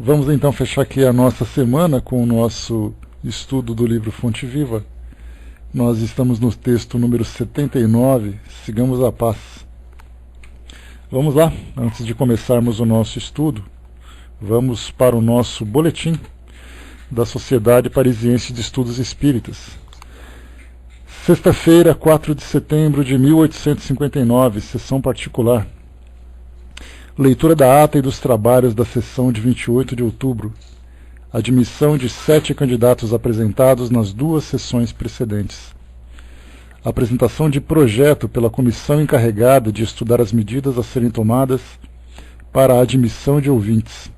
Vamos então fechar aqui a nossa semana com o nosso estudo do livro Fonte Viva. Nós estamos no texto número 79, Sigamos a Paz. Vamos lá, antes de começarmos o nosso estudo, vamos para o nosso boletim da Sociedade Parisiense de Estudos Espíritas. Sexta-feira, 4 de setembro de 1859, sessão particular. Leitura da ata e dos trabalhos da sessão de 28 de outubro. Admissão de 7 candidatos apresentados nas 2 sessões precedentes. Apresentação de projeto pela comissão encarregada de estudar as medidas a serem tomadas para a admissão de ouvintes.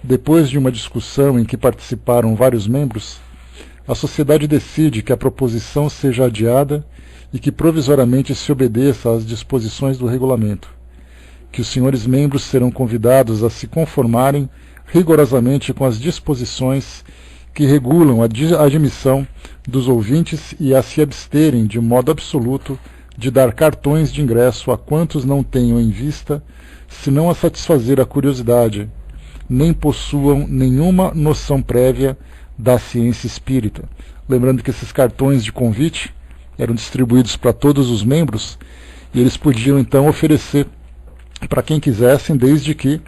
Depois de uma discussão em que participaram vários membros, a sociedade decide que a proposição seja adiada e que provisoriamente se obedeça às disposições do regulamento, que os senhores membros serão convidados a se conformarem rigorosamente com as disposições que regulam a admissão dos ouvintes e a se absterem de modo absoluto de dar cartões de ingresso a quantos não tenham em vista, senão a satisfazer a curiosidade, nem possuam nenhuma noção prévia da ciência espírita. Lembrando que esses cartões de convite eram distribuídos para todos os membros e eles podiam então oferecer para quem quisessem, desde que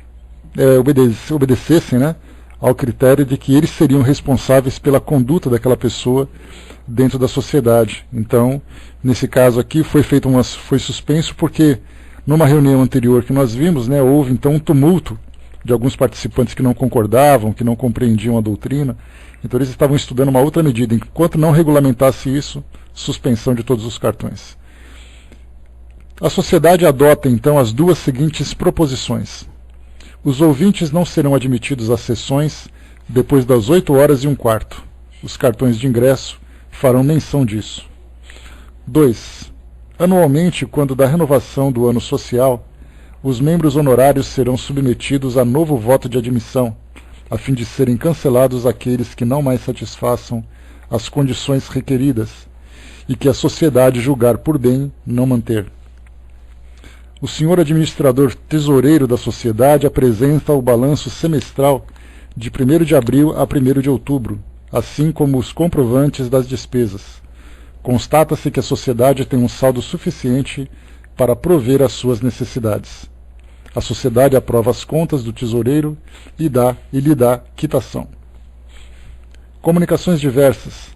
obedecessem, né, ao critério de que eles seriam responsáveis pela conduta daquela pessoa dentro da sociedade. Então, nesse caso aqui, foi suspenso porque numa reunião anterior que nós vimos, né, houve então um tumulto de alguns participantes que não concordavam, que não compreendiam a doutrina. Então eles estavam estudando uma outra medida. Enquanto não regulamentasse isso, suspensão de todos os cartões. A sociedade adota então as 2 seguintes proposições. Os ouvintes não serão admitidos às sessões depois das 8h15. Os cartões de ingresso farão menção disso. 2. Anualmente, quando da renovação do ano social, os membros honorários serão submetidos a novo voto de admissão, a fim de serem cancelados aqueles que não mais satisfaçam as condições requeridas e que a sociedade julgar por bem não manter. O senhor administrador tesoureiro da sociedade apresenta o balanço semestral de 1º de abril a 1º de outubro, assim como os comprovantes das despesas. Constata-se que a sociedade tem um saldo suficiente para prover às suas necessidades. A sociedade aprova as contas do tesoureiro e lhe dá quitação. Comunicações diversas.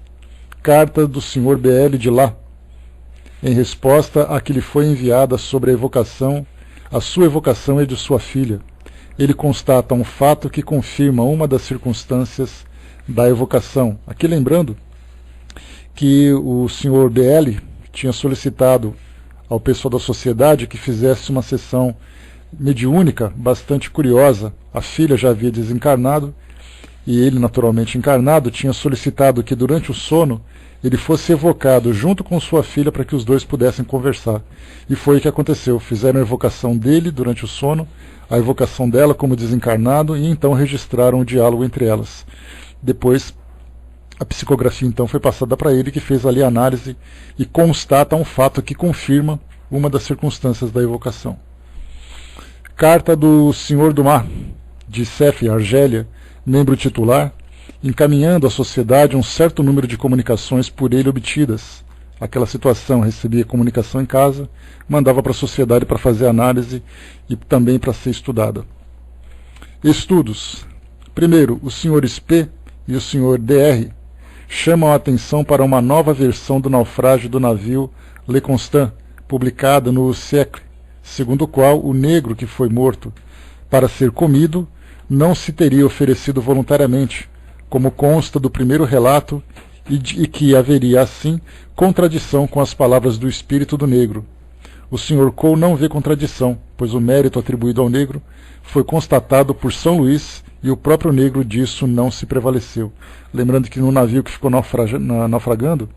Carta do Sr. B.L. de Lá, em resposta a que lhe foi enviada sobre a sua evocação e de sua filha. Ele constata um fato que confirma uma das circunstâncias da evocação. Aqui lembrando que o Sr. B.L. tinha solicitado ao pessoal da sociedade que fizesse uma sessão mediúnica bastante curiosa. A filha já havia desencarnado e ele, naturalmente encarnado, tinha solicitado que durante o sono ele fosse evocado junto com sua filha para que os dois pudessem conversar. E foi o que aconteceu. Fizeram a evocação dele durante o sono, a evocação dela como desencarnado, e então registraram o diálogo entre elas. Depois, a psicografia então foi passada para ele, que fez ali a análise e constata um fato que confirma uma das circunstâncias da evocação. Carta do Sr. Dumas, de Sef, Argélia, membro titular, encaminhando à sociedade um certo número de comunicações por ele obtidas. Aquela situação, recebia comunicação em casa, mandava para a sociedade para fazer análise e também para ser estudada. Estudos. Primeiro, os senhores P e o senhor DR chamam a atenção para uma nova versão do naufrágio do navio Le Constant, publicada no Siècle, segundo o qual o negro que foi morto para ser comido não se teria oferecido voluntariamente, como consta do primeiro relato, e que haveria, assim, contradição com as palavras do espírito do negro. O Sr. Cole não vê contradição, pois o mérito atribuído ao negro foi constatado por São Luís e o próprio negro disso não se prevaleceu. Lembrando que no navio que ficou naufragando,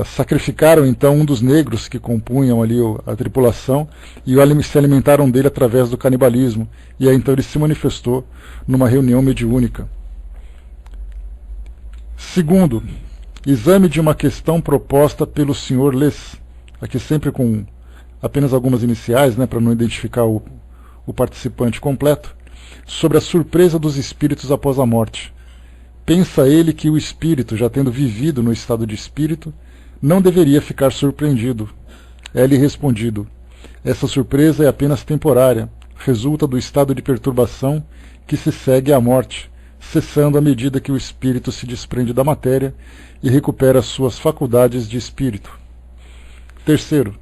sacrificaram então um dos negros que compunham ali a tripulação e se alimentaram dele através do canibalismo, e aí então ele se manifestou numa reunião mediúnica. Segundo, exame de uma questão proposta pelo Sr. Les, aqui sempre com apenas algumas iniciais, né, para não identificar o participante completo. sobre a surpresa dos espíritos após a morte. Pensa ele que o espírito, já tendo vivido no estado de espírito, não deveria ficar surpreendido. É-lhe respondido: essa surpresa é apenas temporária, resulta do estado de perturbação que se segue à morte, cessando à medida que o espírito se desprende da matéria e recupera suas faculdades de espírito. Terceiro,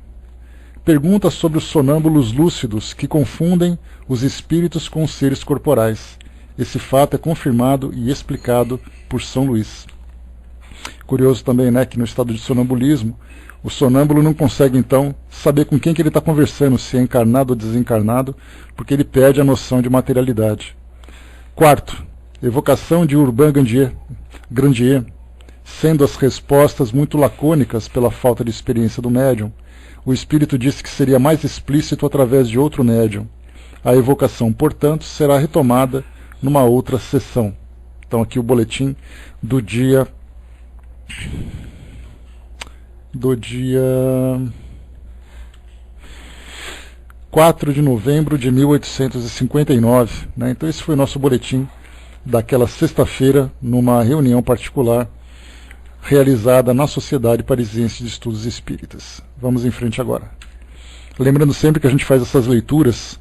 pergunta sobre os sonâmbulos lúcidos que confundem os espíritos com os seres corporais. Esse fato é confirmado e explicado por São Luís. Curioso também, né, que no estado de sonambulismo, o sonâmbulo não consegue, então, saber com quem que ele está conversando, se é encarnado ou desencarnado, porque ele perde a noção de materialidade. Quarto, evocação de Urbain Grandier, sendo as respostas muito lacônicas pela falta de experiência do médium, o espírito disse que seria mais explícito através de outro médium. A evocação, portanto, será retomada numa outra sessão. Então aqui o boletim do dia 4 de novembro de 1859. Né? Então esse foi o nosso boletim daquela sexta-feira, numa reunião particular realizada na Sociedade Parisiense de Estudos Espíritas. Vamos em frente agora. Lembrando sempre que a gente faz essas leituras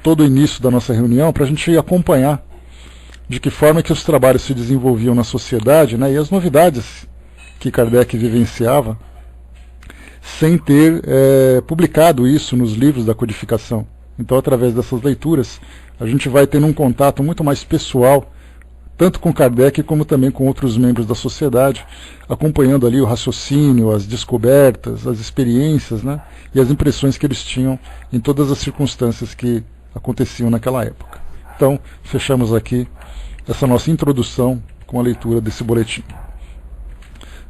todo o início da nossa reunião para a gente acompanhar de que forma que os trabalhos se desenvolviam na sociedade, né, e as novidades que Kardec vivenciava, sem ter publicado isso nos livros da codificação. Então, através dessas leituras, a gente vai tendo um contato muito mais pessoal, tanto com Kardec como também com outros membros da sociedade, acompanhando ali o raciocínio, as descobertas, as experiências, né, e as impressões que eles tinham em todas as circunstâncias que aconteciam naquela época. Então, fechamos aqui essa nossa introdução com a leitura desse boletim.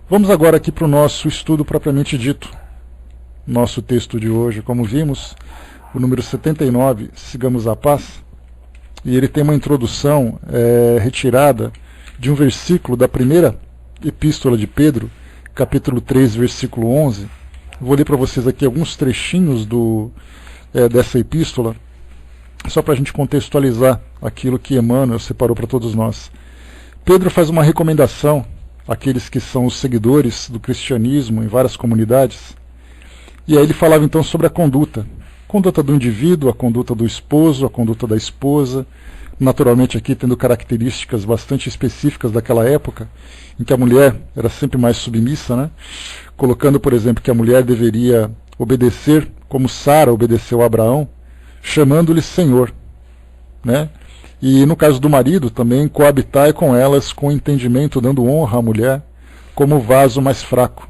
Vamos agora aqui para o nosso estudo propriamente dito. Nosso texto de hoje, como vimos, o número 79, Sigamos a Paz, e ele tem uma introdução retirada de um versículo da primeira epístola de Pedro, capítulo 3, versículo 11. Vou ler para vocês aqui alguns trechinhos dessa epístola, só para a gente contextualizar aquilo que Emmanuel separou para todos nós. Pedro faz uma recomendação àqueles que são os seguidores do cristianismo em várias comunidades, e aí ele falava então sobre a conduta do indivíduo, a conduta do esposo, a conduta da esposa, naturalmente aqui tendo características bastante específicas daquela época, em que a mulher era sempre mais submissa, né? Colocando, por exemplo, que a mulher deveria obedecer, como Sara obedeceu a Abraão, chamando-lhe Senhor, né? E no caso do marido também, coabitai com elas com entendimento, dando honra à mulher como vaso mais fraco.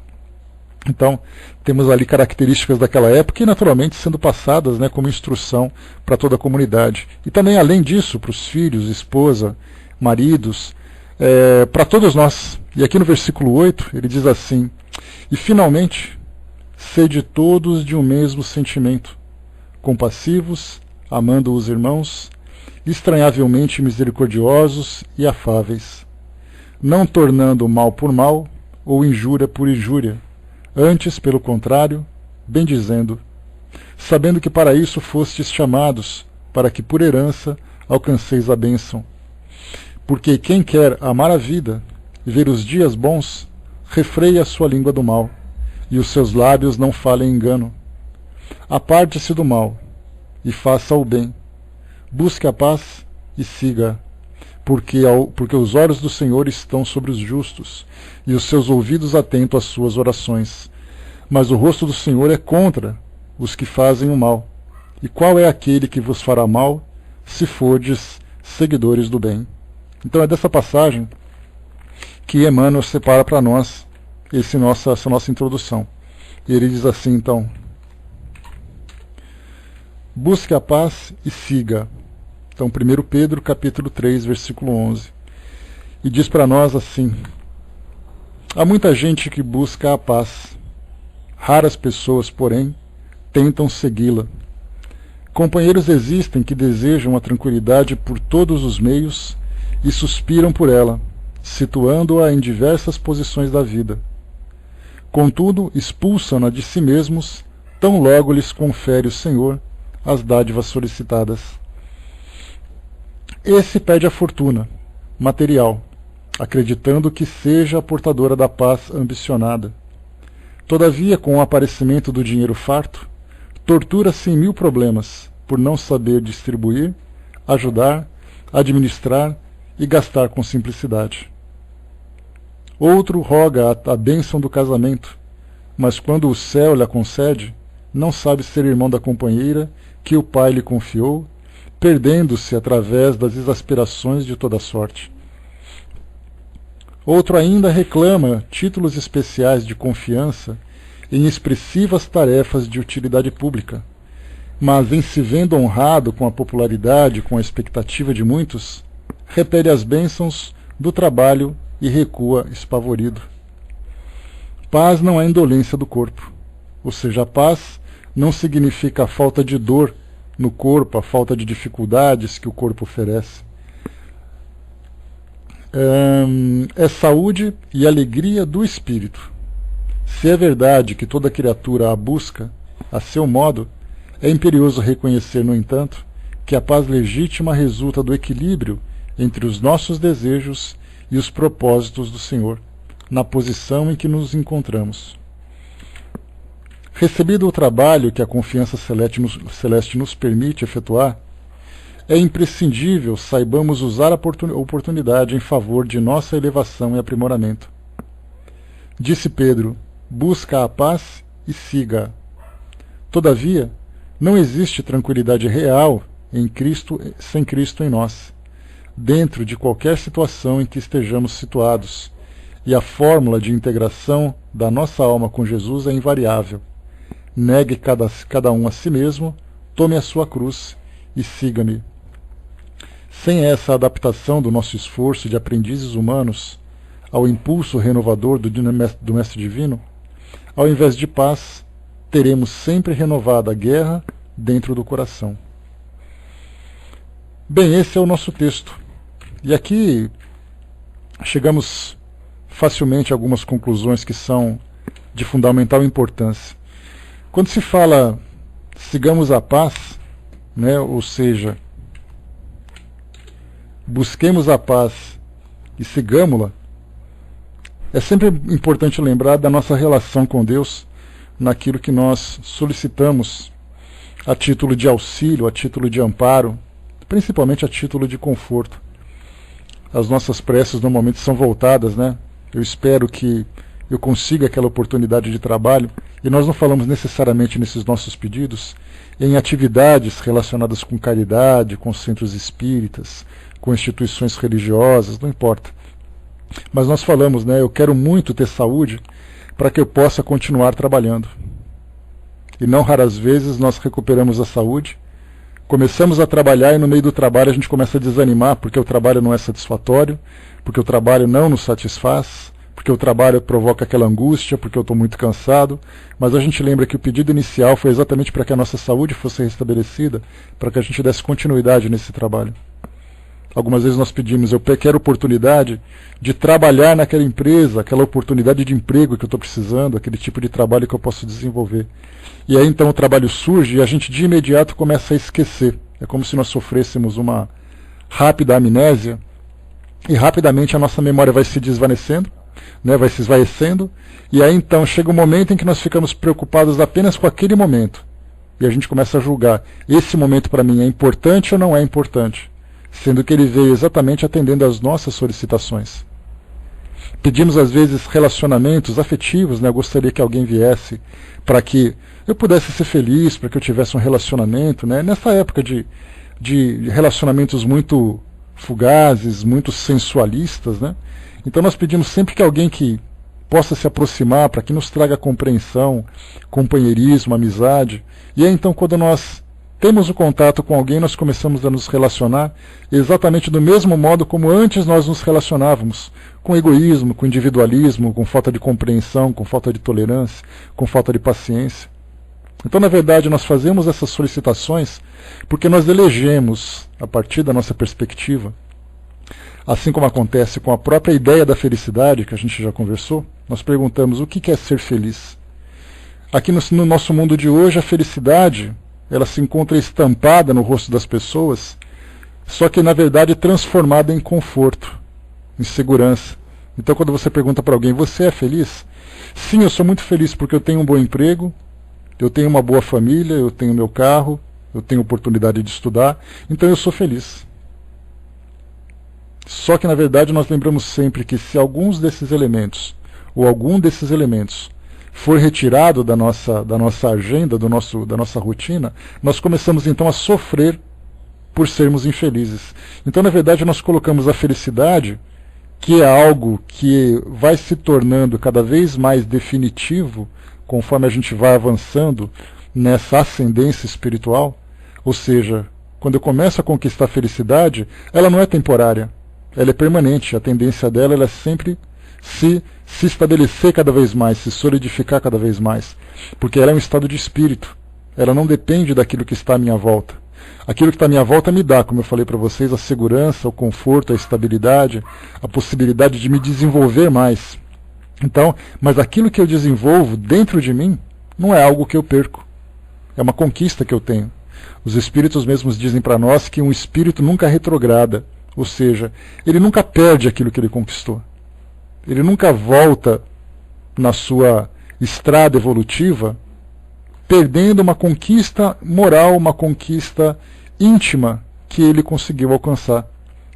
Então, temos ali características daquela época e naturalmente sendo passadas, né, como instrução para toda a comunidade. E também, além disso, para os filhos, esposa, maridos, para todos nós. E aqui no versículo 8, ele diz assim: e finalmente, sede todos de um mesmo sentimento, compassivos, amando os irmãos, estranhavelmente misericordiosos e afáveis, não tornando mal por mal ou injúria por injúria, antes, pelo contrário, bendizendo, sabendo que para isso fostes chamados, para que por herança alcanceis a bênção. Porque quem quer amar a vida e ver os dias bons, refreie a sua língua do mal, e os seus lábios não falem engano. Aparte-se do mal, e faça o bem. Busque a paz e siga, porque os olhos do Senhor estão sobre os justos, e os seus ouvidos atentos às suas orações. Mas o rosto do Senhor é contra os que fazem o mal. E qual é aquele que vos fará mal, se fordes seguidores do bem? Então é dessa passagem que Emmanuel separa para nós essa nossa introdução. E ele diz assim, então: busque a paz e siga. Então, 1 Pedro, capítulo 3, versículo 11. E diz para nós assim: há muita gente que busca a paz. Raras pessoas, porém, tentam segui-la. Companheiros existem que desejam a tranquilidade por todos os meios e suspiram por ela, situando-a em diversas posições da vida. Contudo, expulsam-na de si mesmos, tão logo lhes confere o Senhor as dádivas solicitadas. esse pede a fortuna material, acreditando que seja a portadora da paz ambicionada. Todavia, com o aparecimento do dinheiro farto, tortura-se em 1000 problemas, por não saber distribuir, ajudar, administrar e gastar com simplicidade. Outro roga a bênção do casamento, mas quando o céu lhe a concede, não sabe ser irmão da companheira que o pai lhe confiou, perdendo-se através das exasperações de toda sorte. Outro ainda reclama títulos especiais de confiança em expressivas tarefas de utilidade pública, mas em se vendo honrado com a popularidade, com a expectativa de muitos, repele as bênçãos do trabalho e recua espavorido. Paz não é indolência do corpo, ou seja, a paz não significa a falta de dor no corpo, a falta de dificuldades que o corpo oferece. É saúde e alegria do espírito. Se é verdade que toda criatura a busca, a seu modo, é imperioso reconhecer, no entanto, que a paz legítima resulta do equilíbrio entre os nossos desejos e os propósitos do Senhor, na posição em que nos encontramos. Recebido o trabalho que a confiança celeste nos permite efetuar, é imprescindível saibamos usar a oportunidade em favor de nossa elevação e aprimoramento. Disse Pedro: busca a paz e siga-a. Todavia, não existe tranquilidade real em Cristo, sem Cristo em nós, dentro de qualquer situação em que estejamos situados, e a fórmula de integração da nossa alma com Jesus é invariável. Negue cada um a si mesmo, tome a sua cruz e siga-me. Sem essa adaptação do nosso esforço de aprendizes humanos ao impulso renovador do Mestre Divino, ao invés de paz, teremos sempre renovada a guerra dentro do coração. Bem, esse é o nosso texto. E aqui chegamos facilmente a algumas conclusões que são de fundamental importância. Quando se fala sigamos a paz, né, ou seja, busquemos a paz e sigamos-la, é sempre importante lembrar da nossa relação com Deus naquilo que nós solicitamos a título de auxílio, a título de amparo, principalmente a título de conforto. As nossas preces normalmente são voltadas, né? Eu espero que eu consiga aquela oportunidade de trabalho, e nós não falamos necessariamente nesses nossos pedidos em atividades relacionadas com caridade, com centros espíritas, com instituições religiosas, não importa. Mas nós falamos, né, eu quero muito ter saúde para que eu possa continuar trabalhando. E não raras vezes nós recuperamos a saúde, começamos a trabalhar e no meio do trabalho a gente começa a desanimar porque o trabalho não é satisfatório, porque o trabalho não nos satisfaz, porque o trabalho provoca aquela angústia, porque eu estou muito cansado, mas a gente lembra que o pedido inicial foi exatamente para que a nossa saúde fosse restabelecida, para que a gente desse continuidade nesse trabalho. Algumas vezes nós pedimos, eu quero oportunidade de trabalhar naquela empresa, aquela oportunidade de emprego que eu estou precisando, aquele tipo de trabalho que eu posso desenvolver. E aí então o trabalho surge e a gente de imediato começa a esquecer. É como se nós sofrêssemos uma rápida amnésia e rapidamente a nossa memória vai se desvanecendo, né, vai se esvaecendo, e aí então chega um momento em que nós ficamos preocupados apenas com aquele momento. E a gente começa a julgar, esse momento para mim é importante ou não é importante? Sendo que ele veio exatamente atendendo às nossas solicitações. Pedimos às vezes relacionamentos afetivos, né? Eu gostaria que alguém viesse para que eu pudesse ser feliz, para que eu tivesse um relacionamento, né? Nessa época de relacionamentos muito fugazes, muito sensualistas, né? Então nós pedimos sempre que alguém que possa se aproximar, para que nos traga compreensão, companheirismo, amizade. E aí então quando nós temos o contato com alguém, nós começamos a nos relacionar exatamente do mesmo modo como antes nós nos relacionávamos, com egoísmo, com individualismo, com falta de compreensão, com falta de tolerância, com falta de paciência. Então, na verdade, nós fazemos essas solicitações porque nós elegemos, a partir da nossa perspectiva, assim como acontece com a própria ideia da felicidade, que a gente já conversou, nós perguntamos o que é ser feliz. Aqui no nosso mundo de hoje, a felicidade ela se encontra estampada no rosto das pessoas só que na verdade transformada em conforto, em segurança. Então quando você pergunta para alguém, você é feliz? Sim, eu sou muito feliz porque eu tenho um bom emprego, eu tenho uma boa família, eu tenho meu carro, eu tenho oportunidade de estudar, então eu sou feliz. Só que na verdade nós lembramos sempre que se alguns desses elementos, ou algum desses elementos, for retirado da nossa agenda, da nossa rotina, nós começamos então a sofrer por sermos infelizes. Então na verdade nós colocamos a felicidade, que é algo que vai se tornando cada vez mais definitivo, conforme a gente vai avançando nessa ascendência espiritual, ou seja, quando eu começo a conquistar a felicidade, ela não é temporária, ela é permanente, a tendência dela é sempre se estabelecer cada vez mais, se solidificar cada vez mais, porque ela é um estado de espírito, ela não depende daquilo que está à minha volta. Aquilo que está à minha volta me dá, como eu falei para vocês, a segurança, o conforto, a estabilidade, a possibilidade de me desenvolver mais. Então, mas aquilo que eu desenvolvo dentro de mim não é algo que eu perco, é uma conquista que eu tenho. Os espíritos mesmos dizem para nós que um espírito nunca retrograda, ou seja, ele nunca perde aquilo que ele conquistou. Ele nunca volta na sua estrada evolutiva perdendo uma conquista moral, uma conquista íntima que ele conseguiu alcançar.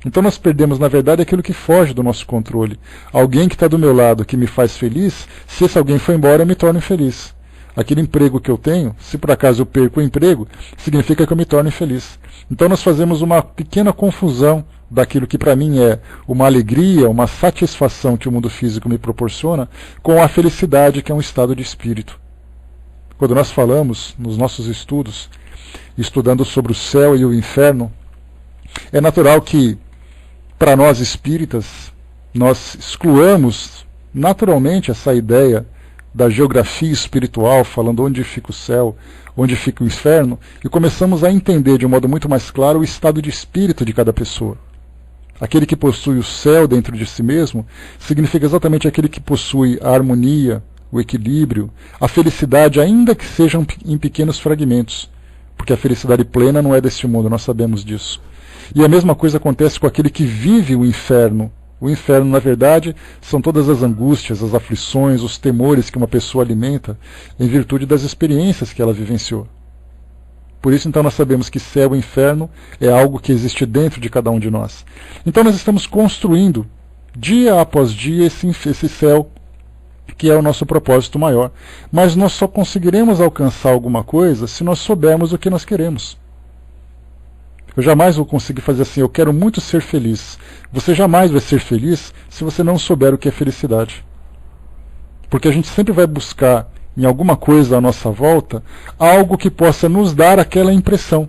Então nós perdemos, na verdade, aquilo que foge do nosso controle. Alguém que está do meu lado, que me faz feliz, se esse alguém for embora, eu me torno infeliz. Aquele emprego que eu tenho, se por acaso eu perco o emprego, significa que eu me torno infeliz. Então nós fazemos uma pequena confusão daquilo que para mim é uma alegria, uma satisfação que o mundo físico me proporciona, com a felicidade que é um estado de espírito. Quando nós falamos nos nossos estudos, estudando sobre o céu e o inferno, é natural que, para nós espíritas, nós excluamos naturalmente essa ideia da geografia espiritual, falando onde fica o céu, onde fica o inferno, e começamos a entender de um modo muito mais claro o estado de espírito de cada pessoa. Aquele que possui o céu dentro de si mesmo significa exatamente aquele que possui a harmonia, o equilíbrio, a felicidade, ainda que sejam em pequenos fragmentos, porque a felicidade plena não é deste mundo, nós sabemos disso. E a mesma coisa acontece com aquele que vive o inferno. O inferno, na verdade, são todas as angústias, as aflições, os temores que uma pessoa alimenta em virtude das experiências que ela vivenciou. Por isso, então, nós sabemos que céu e inferno é algo que existe dentro de cada um de nós. Então, nós estamos construindo, dia após dia, esse céu, que é o nosso propósito maior. Mas nós só conseguiremos alcançar alguma coisa se nós soubermos o que nós queremos. Eu jamais vou conseguir fazer assim, eu quero muito ser feliz. Você jamais vai ser feliz se você não souber o que é felicidade. Porque a gente sempre vai buscar em alguma coisa à nossa volta algo que possa nos dar aquela impressão,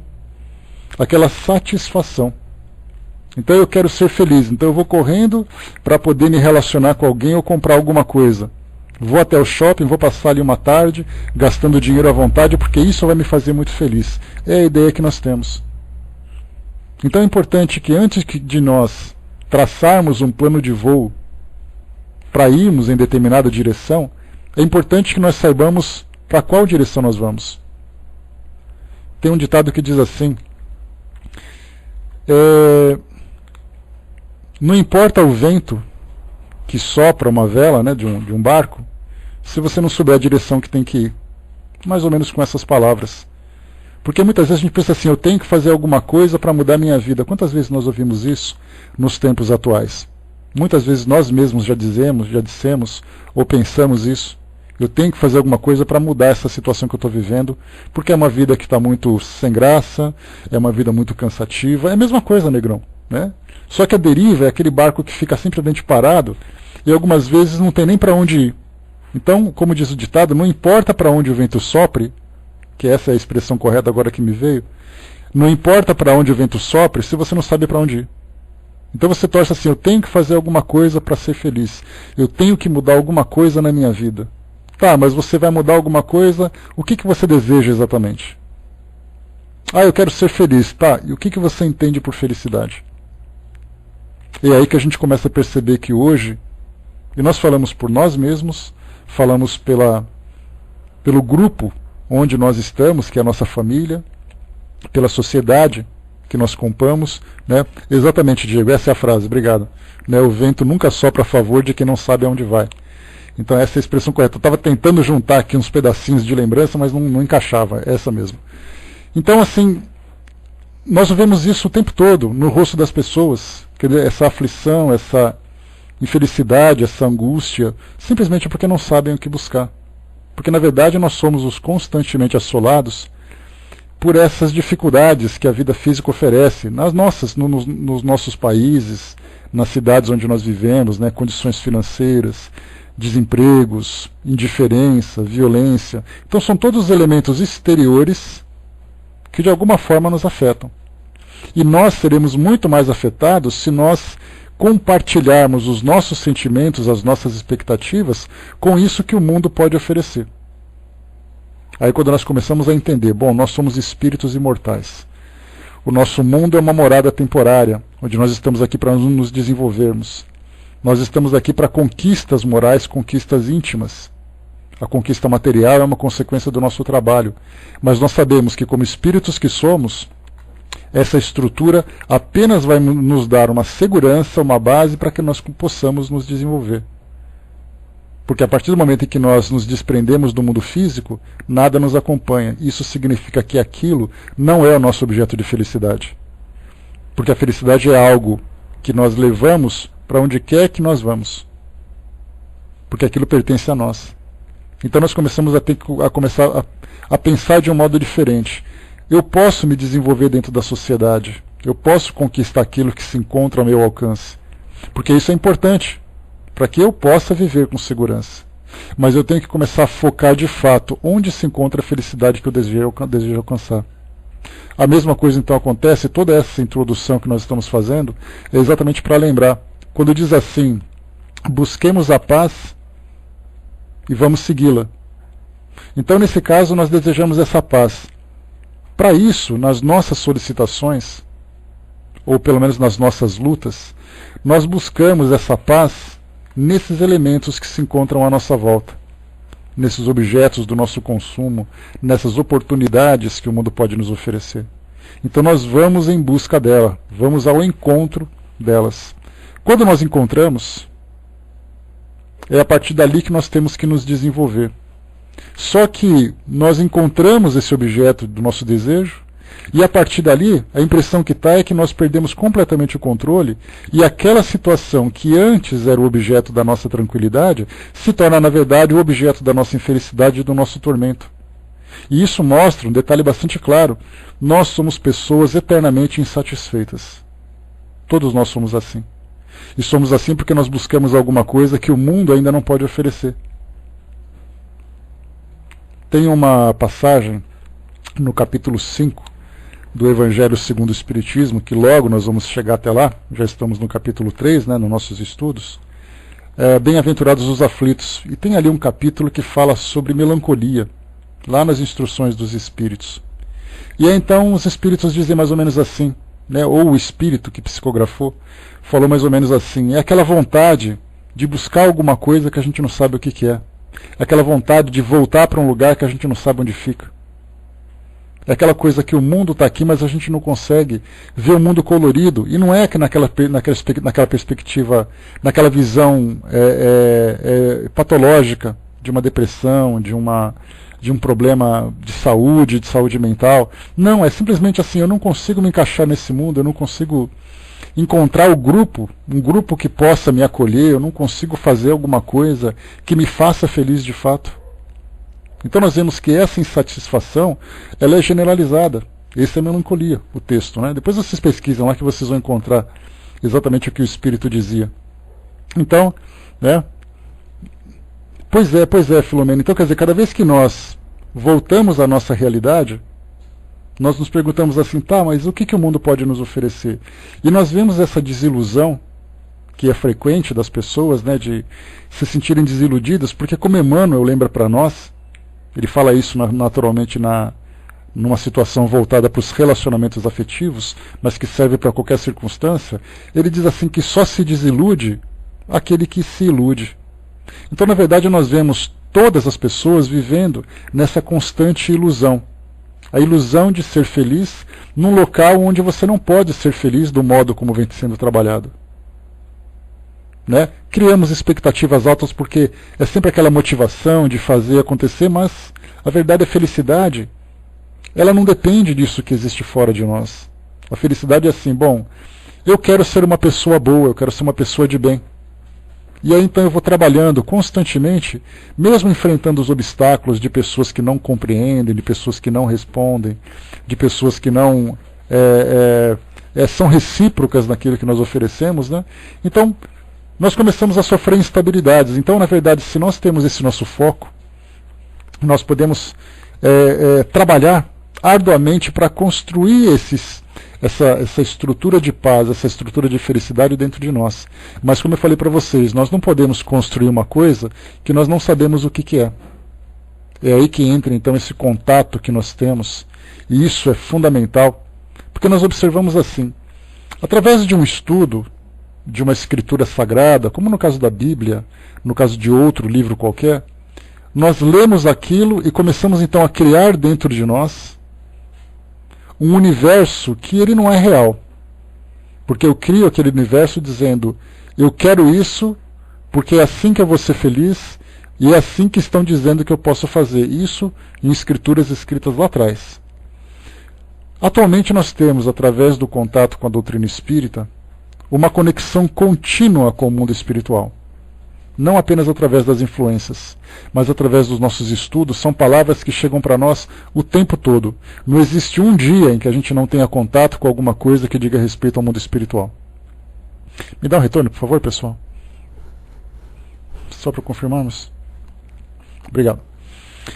aquela satisfação. Então eu quero ser feliz, então eu vou correndo para poder me relacionar com alguém ou comprar alguma coisa. Vou até o shopping, vou passar ali uma tarde, gastando dinheiro à vontade, porque isso vai me fazer muito feliz. É a ideia que nós temos. Então é importante que antes de nós traçarmos um plano de voo para irmos em determinada direção, é importante que nós saibamos para qual direção nós vamos. Tem um ditado que diz assim, não importa o vento que sopra uma vela, né, de um barco, se você não souber a direção que tem que ir. Mais ou menos com essas palavras. Porque muitas vezes a gente pensa assim, eu tenho que fazer alguma coisa para mudar minha vida. Quantas vezes nós ouvimos isso nos tempos atuais? Muitas vezes nós mesmos já dissemos, ou pensamos isso. Eu tenho que fazer alguma coisa para mudar essa situação que eu estou vivendo, porque é uma vida que está muito sem graça, é uma vida muito cansativa. É a mesma coisa, negrão, né? Só que a deriva é aquele barco que fica simplesmente parado e algumas vezes não tem nem para onde ir. Então, como diz o ditado, não importa para onde o vento sopre, que essa é a expressão correta agora que me veio, não importa para onde o vento sopre se você não sabe para onde ir. Então você torce assim, eu tenho que fazer alguma coisa para ser feliz, eu tenho que mudar alguma coisa na minha vida. Tá, mas você vai mudar alguma coisa, o que você deseja exatamente? Ah, eu quero ser feliz, tá, e o que você entende por felicidade? E é aí que a gente começa a perceber que hoje, e nós falamos por nós mesmos, falamos pelo grupo onde nós estamos, que é a nossa família, pela sociedade, que nós compramos, né? Exatamente, Diego, essa é a frase, obrigado. Né? O vento nunca sopra a favor de quem não sabe aonde vai. Então essa é a expressão correta. Eu estava tentando juntar aqui uns pedacinhos de lembrança, mas não encaixava, é essa mesmo. Então, assim, nós vemos isso o tempo todo no rosto das pessoas, essa aflição, essa infelicidade, essa angústia, simplesmente porque não sabem o que buscar. Porque, na verdade, nós somos os constantemente assolados por essas dificuldades que a vida física oferece nos nossos países, nas cidades onde nós vivemos, né, condições financeiras, desempregos, indiferença, violência. Então são todos elementos exteriores que de alguma forma nos afetam. E nós seremos muito mais afetados se nós compartilharmos os nossos sentimentos, as nossas expectativas com isso que o mundo pode oferecer. Aí quando nós começamos a entender, bom, nós somos espíritos imortais. O nosso mundo é uma morada temporária, onde nós estamos aqui para nos desenvolvermos. Nós estamos aqui para conquistas morais, conquistas íntimas. A conquista material é uma consequência do nosso trabalho. Mas nós sabemos que, como espíritos que somos, essa estrutura apenas vai nos dar uma segurança, uma base para que nós possamos nos desenvolver. Porque a partir do momento em que nós nos desprendemos do mundo físico, nada nos acompanha. Isso significa que aquilo não é o nosso objeto de felicidade. Porque a felicidade é algo que nós levamos para onde quer que nós vamos. Porque aquilo pertence a nós. Então nós começamos a pensar de um modo diferente. Eu posso me desenvolver dentro da sociedade. Eu posso conquistar aquilo que se encontra ao meu alcance. Porque isso é importante, para que eu possa viver com segurança. Mas eu tenho que começar a focar de fato onde se encontra a felicidade que eu desejo alcançar. A mesma coisa então acontece, toda essa introdução que nós estamos fazendo é exatamente para lembrar. Quando diz assim, busquemos a paz e vamos segui-la. Então nesse caso nós desejamos essa paz. Para isso, nas nossas solicitações, ou pelo menos nas nossas lutas, nós buscamos essa paz nesses elementos que se encontram à nossa volta, nesses objetos do nosso consumo, nessas oportunidades que o mundo pode nos oferecer. Então nós vamos em busca dela, vamos ao encontro delas. Quando nós encontramos, é a partir dali que nós temos que nos desenvolver. Só que nós encontramos esse objeto do nosso desejo, e a partir dali, a impressão que está é que nós perdemos completamente o controle, e aquela situação que antes era o objeto da nossa tranquilidade, se torna, na verdade, o objeto da nossa infelicidade e do nosso tormento. E isso mostra um detalhe bastante claro: nós somos pessoas eternamente insatisfeitas. Todos nós somos assim. E somos assim porque nós buscamos alguma coisa que o mundo ainda não pode oferecer. Tem uma passagem no capítulo 5 do Evangelho segundo o Espiritismo, que logo nós vamos chegar até lá, já estamos no capítulo 3, né, nos nossos estudos, Bem-aventurados os aflitos. E tem ali um capítulo que fala sobre melancolia, lá nas instruções dos Espíritos. E aí, então os Espíritos dizem mais ou menos assim, né, ou o Espírito que psicografou falou mais ou menos assim: é aquela vontade de buscar alguma coisa que a gente não sabe o que é. É aquela vontade de voltar para um lugar que a gente não sabe onde fica. É aquela coisa que o mundo está aqui, mas a gente não consegue ver o mundo colorido. E não é que naquela perspectiva, naquela visão patológica de uma depressão, de um problema de saúde mental. Não, é simplesmente assim: eu não consigo me encaixar nesse mundo, eu não consigo encontrar um grupo que possa me acolher, eu não consigo fazer alguma coisa que me faça feliz de fato. Então nós vemos que essa insatisfação, ela é generalizada. Essa é a melancolia, o texto, né? Depois vocês pesquisam lá que vocês vão encontrar exatamente o que o Espírito dizia. Então, né? Pois é, Filomena. Então, quer dizer, cada vez que nós voltamos à nossa realidade, nós nos perguntamos assim: tá, mas o que o mundo pode nos oferecer? E nós vemos essa desilusão, que é frequente das pessoas, né, de se sentirem desiludidas, porque como Emmanuel lembra para nós, ele fala isso naturalmente numa situação voltada para os relacionamentos afetivos, mas que serve para qualquer circunstância. Ele diz assim que só se desilude aquele que se ilude. Então, na verdade, nós vemos todas as pessoas vivendo nessa constante ilusão. A ilusão de ser feliz num local onde você não pode ser feliz do modo como vem sendo trabalhado. Né? Criamos expectativas altas porque é sempre aquela motivação de fazer acontecer, mas a verdade é felicidade. Ela não depende disso que existe fora de nós. A felicidade é assim, bom, eu quero ser uma pessoa boa, eu quero ser uma pessoa de bem. E aí então eu vou trabalhando constantemente, mesmo enfrentando os obstáculos de pessoas que não compreendem, de pessoas que não respondem, de pessoas que não são recíprocas naquilo que nós oferecemos, né? Então, nós começamos a sofrer instabilidades. Então, na verdade, se nós temos esse nosso foco, nós podemos trabalhar arduamente para construir essa estrutura de paz, essa estrutura de felicidade dentro de nós. Mas, como eu falei para vocês, nós não podemos construir uma coisa que nós não sabemos o que é. É aí que entra, então, esse contato que nós temos. E isso é fundamental, porque nós observamos assim, através de um estudo, de uma escritura sagrada, como no caso da Bíblia, no caso de outro livro qualquer, nós lemos aquilo e começamos então a criar dentro de nós um universo que ele não é real. Porque eu crio aquele universo dizendo, eu quero isso porque é assim que eu vou ser feliz e é assim que estão dizendo que eu posso fazer. Isso em escrituras escritas lá atrás. Atualmente nós temos, através do contato com a doutrina espírita, uma conexão contínua com o mundo espiritual. Não apenas através das influências, mas através dos nossos estudos. São palavras que chegam para nós o tempo todo. Não existe um dia em que a gente não tenha contato com alguma coisa que diga respeito ao mundo espiritual. Me dá um retorno, por favor, pessoal. Só para confirmarmos. Obrigado.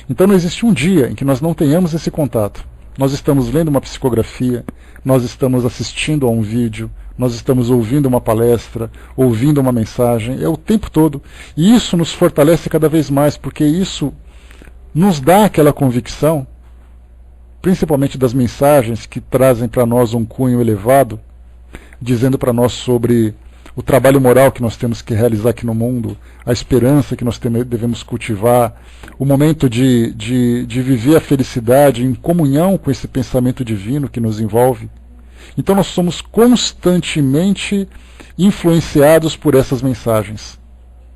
Então não existe um dia em que nós não tenhamos esse contato. Nós estamos lendo uma psicografia, nós estamos assistindo a um vídeo, nós estamos ouvindo uma palestra, ouvindo uma mensagem, é o tempo todo. E isso nos fortalece cada vez mais, porque isso nos dá aquela convicção, principalmente das mensagens que trazem para nós um cunho elevado, dizendo para nós sobre o trabalho moral que nós temos que realizar aqui no mundo, a esperança que nós devemos cultivar, o momento de viver a felicidade em comunhão com esse pensamento divino que nos envolve. Então nós somos constantemente influenciados por essas mensagens.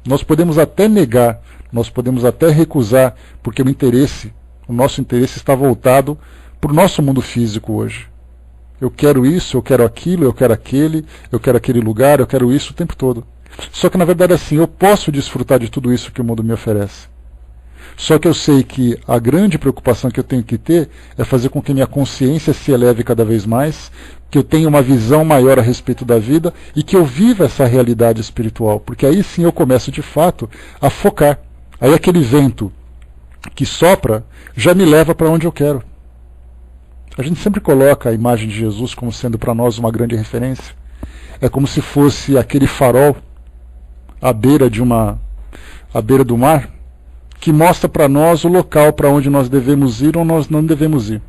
Nós podemos até negar, nós podemos até recusar, porque o nosso interesse está voltado para o nosso mundo físico hoje. Eu quero isso, eu quero aquilo, eu quero aquele lugar, eu quero isso o tempo todo. Só que na verdade assim, eu posso desfrutar de tudo isso que o mundo me oferece. Só que eu sei que a grande preocupação que eu tenho que ter é fazer com que minha consciência se eleve cada vez mais, que eu tenha uma visão maior a respeito da vida e que eu viva essa realidade espiritual. Porque aí sim eu começo de fato a focar. Aí aquele vento que sopra já me leva para onde eu quero. A gente sempre coloca a imagem de Jesus como sendo para nós uma grande referência. É como se fosse aquele farol à beira do mar, que mostra para nós o local para onde nós devemos ir ou nós não devemos ir.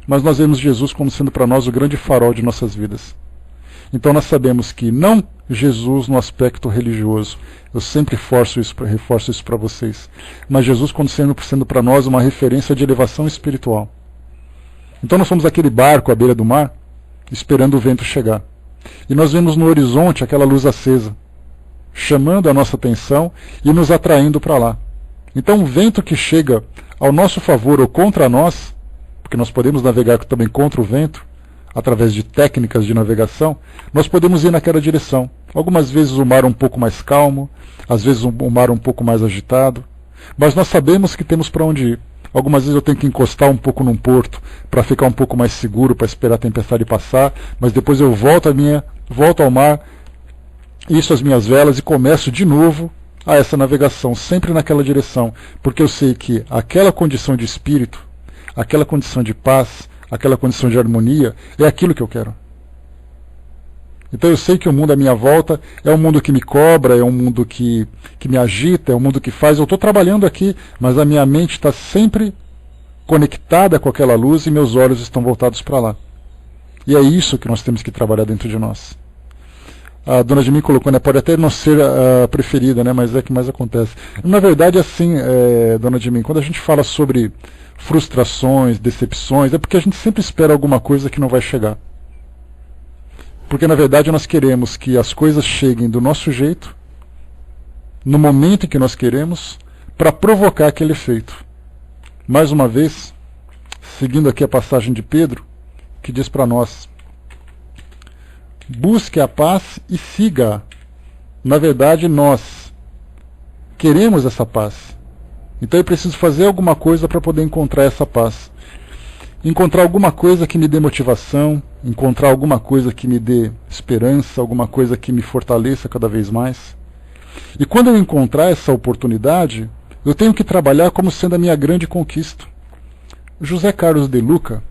Mas nós vemos Jesus como sendo para nós o grande farol de nossas vidas. Então nós sabemos que não Jesus no aspecto religioso, eu sempre reforço isso para vocês, mas Jesus como sendo para nós uma referência de elevação espiritual. Então nós somos aquele barco à beira do mar, esperando o vento chegar. E nós vemos no horizonte aquela luz acesa, chamando a nossa atenção e nos atraindo para lá. Então o vento que chega ao nosso favor ou contra nós, porque nós podemos navegar também contra o vento, através de técnicas de navegação, nós podemos ir naquela direção. Algumas vezes o mar um pouco mais calmo, às vezes o mar um pouco mais agitado, mas nós sabemos que temos para onde ir. Algumas vezes eu tenho que encostar um pouco num porto para ficar um pouco mais seguro, para esperar a tempestade passar, mas depois eu volto ao mar, isso as minhas velas e começo de novo a essa navegação, sempre naquela direção, porque eu sei que aquela condição de espírito, aquela condição de paz, aquela condição de harmonia, é aquilo que eu quero. Então eu sei que o mundo à minha volta é um mundo que me cobra, é um mundo que me agita, é um mundo que faz. Eu estou trabalhando aqui, mas a minha mente está sempre conectada com aquela luz e meus olhos estão voltados para lá. E é isso que nós temos que trabalhar dentro de nós. A dona de mim colocou, né? Pode até não ser a preferida, né? Mas é que mais acontece. Na verdade, assim, dona de mim, quando a gente fala sobre frustrações, decepções, é porque a gente sempre espera alguma coisa que não vai chegar. Porque, na verdade, nós queremos que as coisas cheguem do nosso jeito, no momento em que nós queremos, para provocar aquele efeito. Mais uma vez, seguindo aqui a passagem de Pedro, que diz para nós: busque a paz e siga-a. Na verdade, nós queremos essa paz. Então eu preciso fazer alguma coisa para poder encontrar essa paz. Encontrar alguma coisa que me dê motivação, encontrar alguma coisa que me dê esperança, alguma coisa que me fortaleça cada vez mais. E quando eu encontrar essa oportunidade, eu tenho que trabalhar como sendo a minha grande conquista. José Carlos de Luca,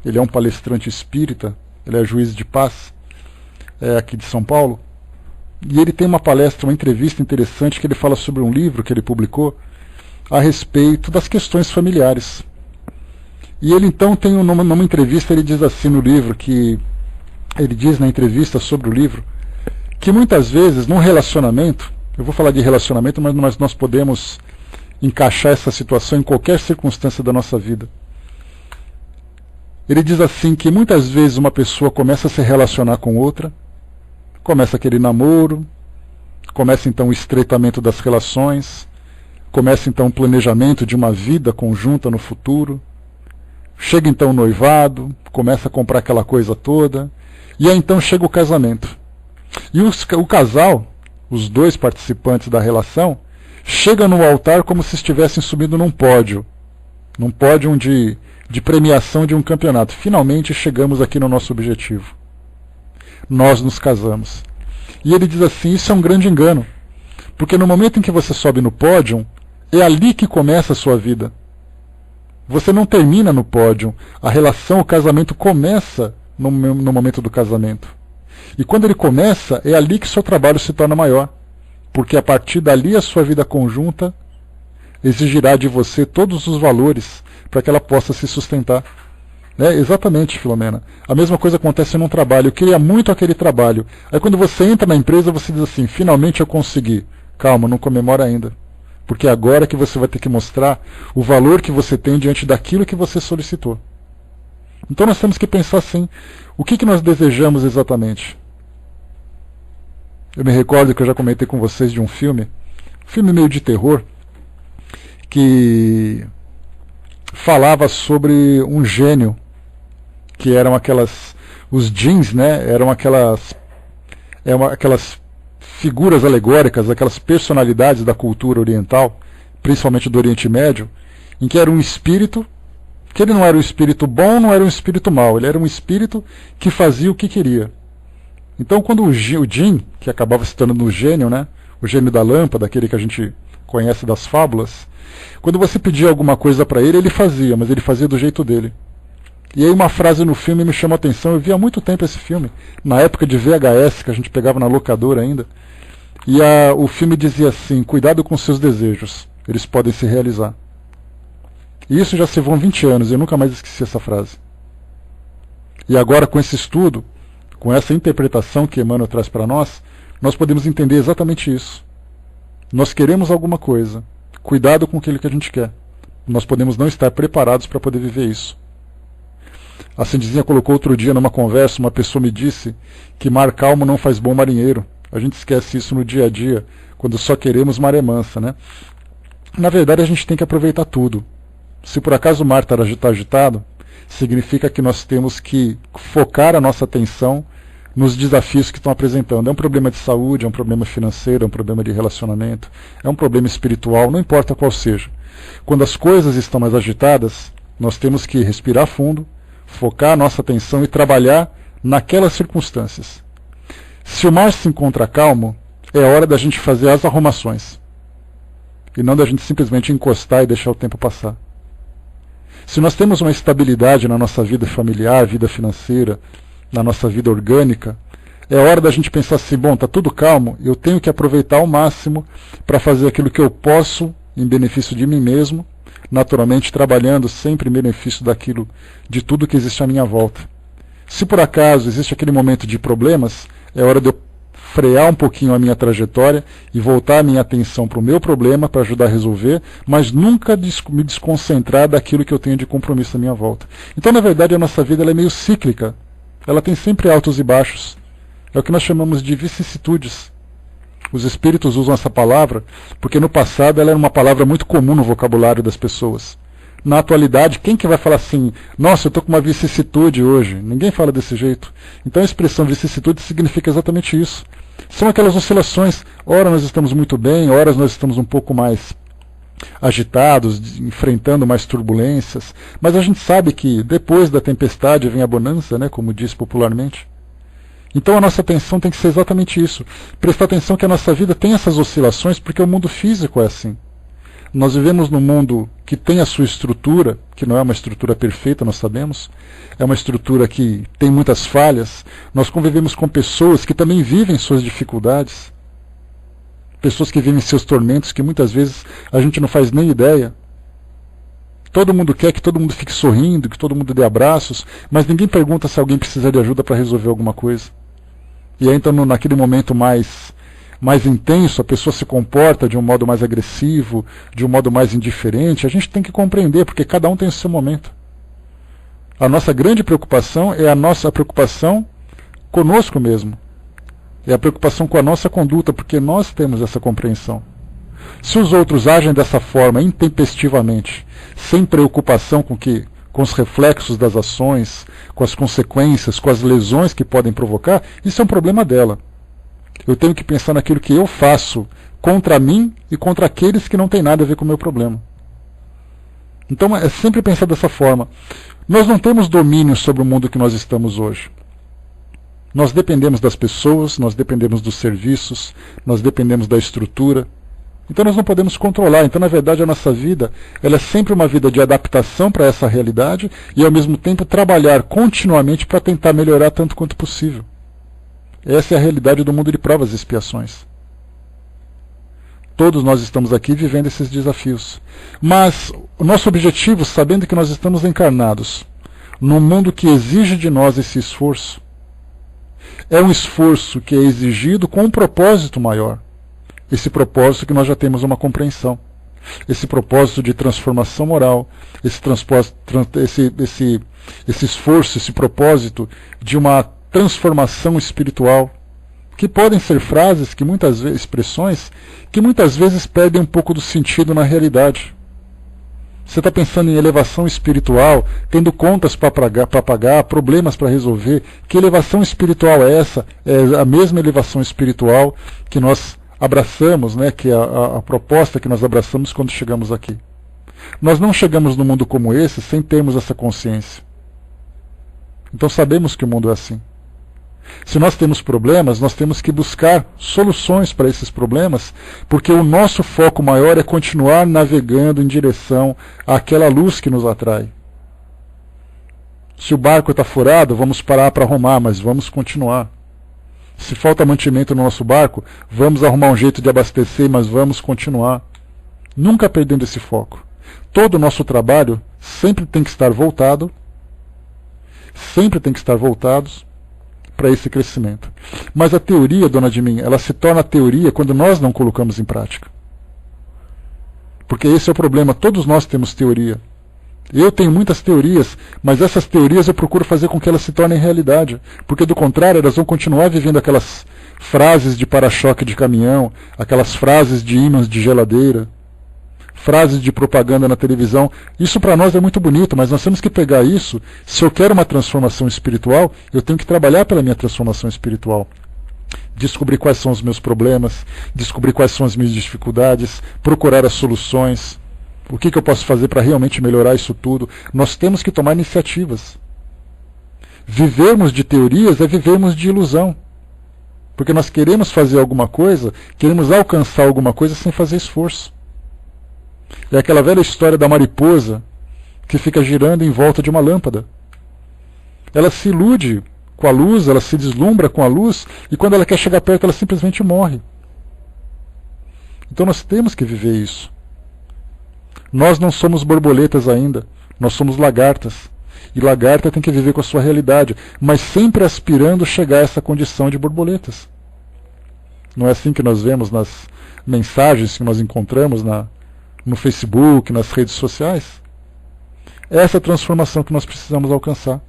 ele é um palestrante espírita, ele é juiz de paz, aqui de São Paulo, e ele tem uma palestra, uma entrevista interessante que ele fala sobre um livro que ele publicou a respeito das questões familiares. E ele então tem numa entrevista, ele diz assim no livro, que ele diz na entrevista sobre o livro, que muitas vezes num relacionamento, eu vou falar de relacionamento, mas nós podemos encaixar essa situação em qualquer circunstância da nossa vida. Ele diz assim que muitas vezes uma pessoa começa a se relacionar com outra, começa aquele namoro, começa então o estreitamento das relações, começa então o planejamento de uma vida conjunta no futuro, chega então o noivado, começa a comprar aquela coisa toda, e aí então chega o casamento. E o casal, os dois participantes da relação, chegam no altar como se estivessem subindo num pódio de premiação de um campeonato. Finalmente chegamos aqui no nosso objetivo. Nós nos casamos. E ele diz assim, isso é um grande engano, porque no momento em que você sobe no pódio, é ali que começa a sua vida. Você não termina no pódio, a relação, o casamento começa no momento do casamento. E quando ele começa, é ali que seu trabalho se torna maior, porque a partir dali a sua vida conjunta exigirá de você todos os valores para que ela possa se sustentar. Exatamente, Filomena. A mesma coisa acontece num trabalho. Eu queria muito aquele trabalho. Aí quando você entra na empresa, você diz assim, finalmente eu consegui. Calma, não comemora ainda. Porque é agora que você vai ter que mostrar o valor que você tem diante daquilo que você solicitou. Então nós temos que pensar assim, o que nós desejamos exatamente? Eu me recordo que eu já comentei com vocês de um filme meio de terror, que falava sobre um gênio, que eram os djinns, eram aquelas figuras alegóricas, aquelas personalidades da cultura oriental, principalmente do Oriente Médio, em que era um espírito, que ele não era um espírito bom, não era um espírito mau, ele era um espírito que fazia o que queria. Então quando o djinn, que acabava se tornando o gênio, o gênio da lâmpada, aquele que a gente conhece das fábulas, quando você pedia alguma coisa para ele, ele fazia, mas ele fazia do jeito dele. E aí uma frase no filme me chamou a atenção, eu vi há muito tempo esse filme, na época de VHS, que a gente pegava na locadora ainda, e o filme dizia assim, cuidado com seus desejos, eles podem se realizar. E isso já se vão 20 anos, eu nunca mais esqueci essa frase. E agora com esse estudo, com essa interpretação que Emmanuel traz para nós podemos entender exatamente isso. Nós queremos alguma coisa, cuidado com aquilo que a gente quer. Nós podemos não estar preparados para poder viver isso. A Cindizinha colocou outro dia numa conversa, uma pessoa me disse que mar calmo não faz bom marinheiro. A gente esquece isso no dia a dia, quando só queremos maré mansa, Na verdade, a gente tem que aproveitar tudo. Se por acaso o mar está agitado, significa que nós temos que focar a nossa atenção nos desafios que estão apresentando. É um problema de saúde, é um problema financeiro, é um problema de relacionamento, é um problema espiritual, não importa qual seja. Quando as coisas estão mais agitadas, nós temos que respirar fundo, focar a nossa atenção e trabalhar naquelas circunstâncias. Se o mar se encontra calmo, é hora da gente fazer as arrumações. E não da gente simplesmente encostar e deixar o tempo passar. Se nós temos uma estabilidade na nossa vida familiar, vida financeira, na nossa vida orgânica, é hora da gente pensar assim, bom, está tudo calmo, eu tenho que aproveitar ao máximo para fazer aquilo que eu posso em benefício de mim mesmo, naturalmente trabalhando sempre em benefício de tudo que existe à minha volta. Se por acaso existe aquele momento de problemas, é hora de eu frear um pouquinho a minha trajetória e voltar a minha atenção para o meu problema, para ajudar a resolver, mas nunca me desconcentrar daquilo que eu tenho de compromisso à minha volta. Então, na verdade, a nossa vida ela é meio cíclica. Ela tem sempre altos e baixos. É o que nós chamamos de vicissitudes. Os espíritos usam essa palavra porque no passado ela era uma palavra muito comum no vocabulário das pessoas. Na atualidade, quem que vai falar assim, nossa, eu estou com uma vicissitude hoje? Ninguém fala desse jeito. Então a expressão vicissitude significa exatamente isso. São aquelas oscilações, ora nós estamos muito bem, ora nós estamos um pouco mais agitados, enfrentando mais turbulências, mas a gente sabe que depois da tempestade vem a bonança, né, como diz popularmente. Então a nossa atenção tem que ser exatamente isso. Prestar atenção que a nossa vida tem essas oscilações porque o mundo físico é assim. Nós vivemos num mundo que tem a sua estrutura, que não é uma estrutura perfeita, nós sabemos. É uma estrutura que tem muitas falhas. Nós convivemos com pessoas que também vivem suas dificuldades. Pessoas que vivem seus tormentos, que muitas vezes a gente não faz nem ideia. Todo mundo quer que todo mundo fique sorrindo, que todo mundo dê abraços, mas ninguém pergunta se alguém precisa de ajuda para resolver alguma coisa. E aí, então, naquele momento mais intenso, a pessoa se comporta de um modo mais agressivo, de um modo mais indiferente. A gente tem que compreender, porque cada um tem o seu momento. A nossa grande preocupação é a nossa preocupação conosco mesmo. É a preocupação com a nossa conduta, porque nós temos essa compreensão. Se os outros agem dessa forma, intempestivamente, sem preocupação com os reflexos das ações, com as consequências, com as lesões que podem provocar, isso é um problema dela. Eu tenho que pensar naquilo que eu faço contra mim e contra aqueles que não têm nada a ver com o meu problema. Então é sempre pensar dessa forma. Nós não temos domínio sobre o mundo que nós estamos hoje. Nós dependemos das pessoas, nós dependemos dos serviços, nós dependemos da estrutura. Então nós não podemos controlar. Então, na verdade, a nossa vida ela é sempre uma vida de adaptação para essa realidade e, ao mesmo tempo, trabalhar continuamente para tentar melhorar tanto quanto possível. Essa é a realidade do mundo de provas e expiações. Todos nós estamos aqui vivendo esses desafios. Mas o nosso objetivo, sabendo que nós estamos encarnados num mundo que exige de nós esse esforço, é um esforço que é exigido com um propósito maior. Esse propósito que nós já temos uma compreensão. Esse propósito de transformação moral, esse esforço, esse propósito de uma transformação espiritual, que podem ser frases, que muitas vezes, expressões, que muitas vezes perdem um pouco do sentido na realidade. Você está pensando em elevação espiritual, tendo contas para pagar, problemas para resolver. Que elevação espiritual é essa? É a mesma elevação espiritual que nós abraçamos, né, que é a proposta que nós abraçamos quando chegamos aqui. Nós não chegamos num mundo como esse sem termos essa consciência. Então sabemos que o mundo é assim. Se nós temos problemas, nós temos que buscar soluções para esses problemas, porque o nosso foco maior é continuar navegando em direção àquela luz que nos atrai. Se o barco está furado, vamos parar para arrumar, mas vamos continuar. Se falta mantimento no nosso barco, vamos arrumar um jeito de abastecer, mas vamos continuar. Nunca perdendo esse foco. Todo o nosso trabalho sempre tem que estar voltados para esse crescimento. Mas a teoria, dona de mim, ela se torna teoria quando nós não colocamos em prática. Porque esse é o problema, todos nós temos teoria. Eu tenho muitas teorias, mas essas teorias eu procuro fazer com que elas se tornem realidade. Porque do contrário, elas vão continuar vivendo aquelas frases de para-choque de caminhão, aquelas frases de ímãs de geladeira, frases de propaganda na televisão. Isso para nós é muito bonito, mas nós temos que pegar isso. Se eu quero uma transformação espiritual, eu tenho que trabalhar pela minha transformação espiritual. Descobrir quais são os meus problemas, descobrir quais são as minhas dificuldades, procurar as soluções. O que eu posso fazer para realmente melhorar isso tudo? Nós temos que tomar iniciativas. Vivermos de teorias é vivermos de ilusão. Porque nós queremos fazer alguma coisa, queremos alcançar alguma coisa sem fazer esforço. É aquela velha história da mariposa que fica girando em volta de uma lâmpada. Ela se ilude com a luz, ela se deslumbra com a luz, e quando ela quer chegar perto, ela simplesmente morre. Então nós temos que viver isso. Nós não somos borboletas ainda, nós somos lagartas. E lagarta tem que viver com a sua realidade, mas sempre aspirando chegar a essa condição de borboletas. Não é assim que nós vemos nas mensagens que nós encontramos no Facebook, nas redes sociais? Essa é a transformação que nós precisamos alcançar.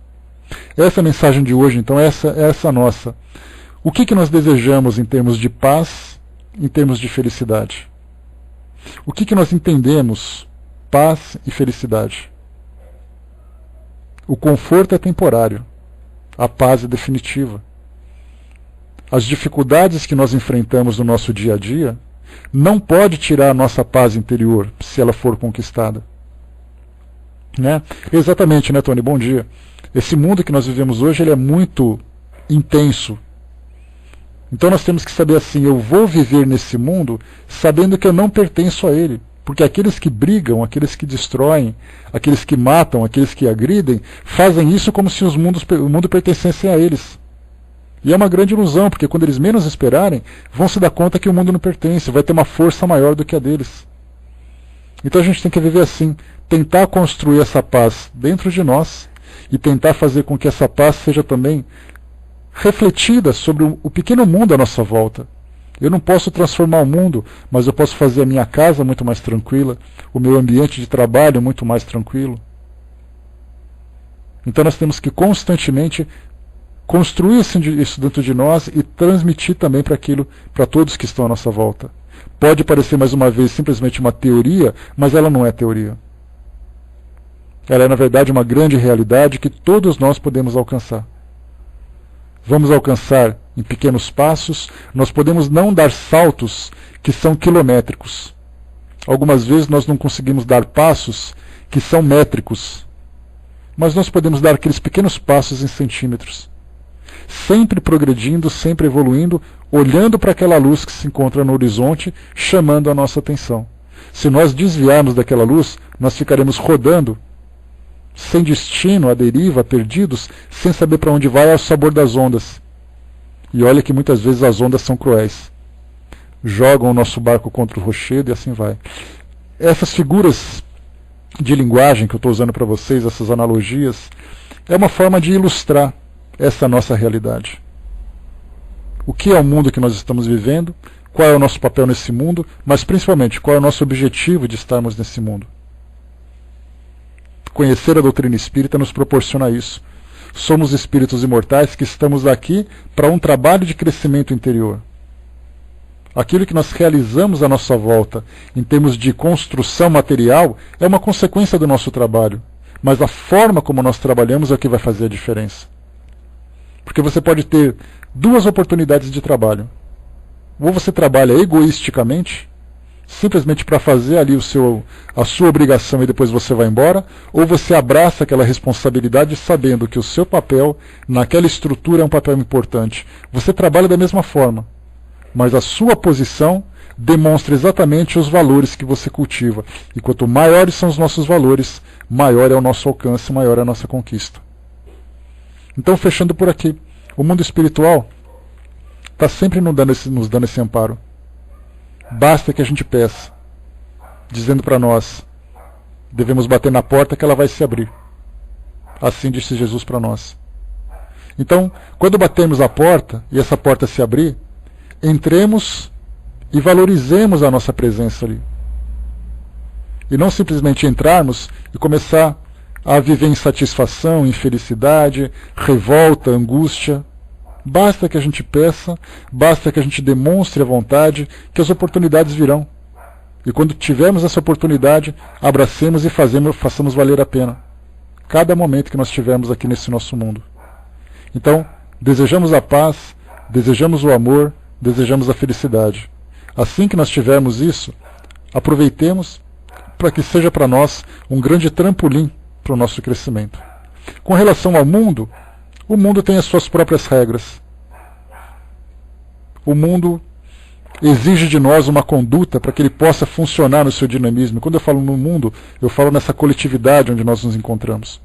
Essa é a mensagem de hoje, então, essa é a nossa. O que nós desejamos em termos de paz, em termos de felicidade? O que nós entendemos paz e felicidade? O conforto é temporário, a paz é definitiva. As dificuldades que nós enfrentamos no nosso dia a dia não pode tirar a nossa paz interior, se ela for conquistada. Né? Exatamente, né, Tony? Bom dia. Esse mundo que nós vivemos hoje, ele é muito intenso. Então nós temos que saber assim, eu vou viver nesse mundo sabendo que eu não pertenço a ele. Porque aqueles que brigam, aqueles que destroem, aqueles que matam, aqueles que agridem, fazem isso como se o mundo pertencesse a eles. E é uma grande ilusão, porque quando eles menos esperarem, vão se dar conta que o mundo não pertence, vai ter uma força maior do que a deles. Então a gente tem que viver assim, tentar construir essa paz dentro de nós e tentar fazer com que essa paz seja também refletida sobre o pequeno mundo à nossa volta. Eu não posso transformar o mundo, mas eu posso fazer a minha casa muito mais tranquila, o meu ambiente de trabalho muito mais tranquilo. Então nós temos que constantemente construir isso dentro de nós e transmitir também para todos que estão à nossa volta. Pode parecer mais uma vez simplesmente uma teoria, mas ela não é teoria. Ela é na verdade uma grande realidade que todos nós podemos alcançar. Vamos alcançar em pequenos passos, nós podemos não dar saltos que são quilométricos. Algumas vezes nós não conseguimos dar passos que são métricos, mas nós podemos dar aqueles pequenos passos em centímetros. Sempre progredindo, sempre evoluindo, olhando para aquela luz que se encontra no horizonte, chamando a nossa atenção. Se nós desviarmos daquela luz, nós ficaremos rodando, sem destino, à deriva, perdidos, sem saber para onde vai ao sabor das ondas. E olha que muitas vezes as ondas são cruéis. Jogam o nosso barco contra o rochedo e assim vai. Essas figuras de linguagem que eu estou usando para vocês, essas analogias, é uma forma de ilustrar essa nossa realidade. O que é o mundo que nós estamos vivendo, qual é o nosso papel nesse mundo, mas principalmente qual é o nosso objetivo de estarmos nesse mundo. Conhecer a doutrina espírita nos proporciona isso. Somos espíritos imortais que estamos aqui para um trabalho de crescimento interior. Aquilo que nós realizamos à nossa volta, em termos de construção material, é uma consequência do nosso trabalho. Mas a forma como nós trabalhamos é o que vai fazer a diferença. Porque você pode ter duas oportunidades de trabalho. Ou você trabalha egoisticamente, simplesmente para fazer ali a sua obrigação e depois você vai embora, ou você abraça aquela responsabilidade sabendo que o seu papel naquela estrutura é um papel importante. Você trabalha da mesma forma, mas a sua posição demonstra exatamente os valores que você cultiva. E quanto maiores são os nossos valores, maior é o nosso alcance, maior é a nossa conquista. Então, fechando por aqui, o mundo espiritual está sempre nos dando esse amparo. Basta que a gente peça, dizendo para nós, devemos bater na porta que ela vai se abrir. Assim disse Jesus para nós. Então, quando batemos a porta e essa porta se abrir, entremos e valorizemos a nossa presença ali. E não simplesmente entrarmos e começar a viver insatisfação, infelicidade, revolta, angústia. Basta que a gente peça, basta que a gente demonstre a vontade, que as oportunidades virão. E quando tivermos essa oportunidade, abracemos e façamos valer a pena cada momento que nós tivermos aqui nesse nosso mundo. Então, desejamos a paz, desejamos o amor, desejamos a felicidade. Assim que nós tivermos isso, aproveitemos para que seja para nós um grande trampolim para o nosso crescimento. Com relação ao mundo, o mundo tem as suas próprias regras. O mundo exige de nós uma conduta para que ele possa funcionar no seu dinamismo. Quando eu falo no mundo, eu falo nessa coletividade onde nós nos encontramos.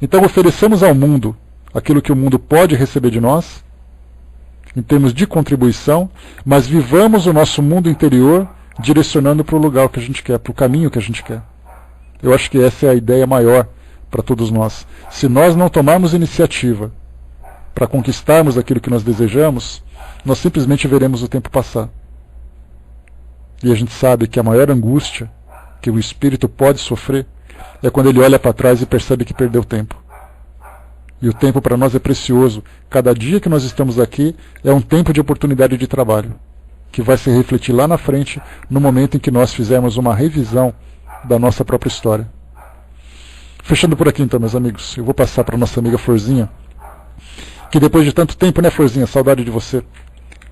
Então oferecemos ao mundo aquilo que o mundo pode receber de nós, em termos de contribuição, mas vivamos o nosso mundo interior direcionando para o lugar que a gente quer, para o caminho que a gente quer. Eu acho que essa é a ideia maior para todos nós. Se nós não tomarmos iniciativa para conquistarmos aquilo que nós desejamos, nós simplesmente veremos o tempo passar. E a gente sabe que a maior angústia que o espírito pode sofrer é quando ele olha para trás e percebe que perdeu tempo. E o tempo para nós é precioso. Cada dia que nós estamos aqui é um tempo de oportunidade de trabalho, que vai se refletir lá na frente, no momento em que nós fizermos uma revisão da nossa própria história. Fechando por aqui então, meus amigos, eu vou passar para a nossa amiga Florzinha, que depois de tanto tempo, né, Florzinha, saudade de você.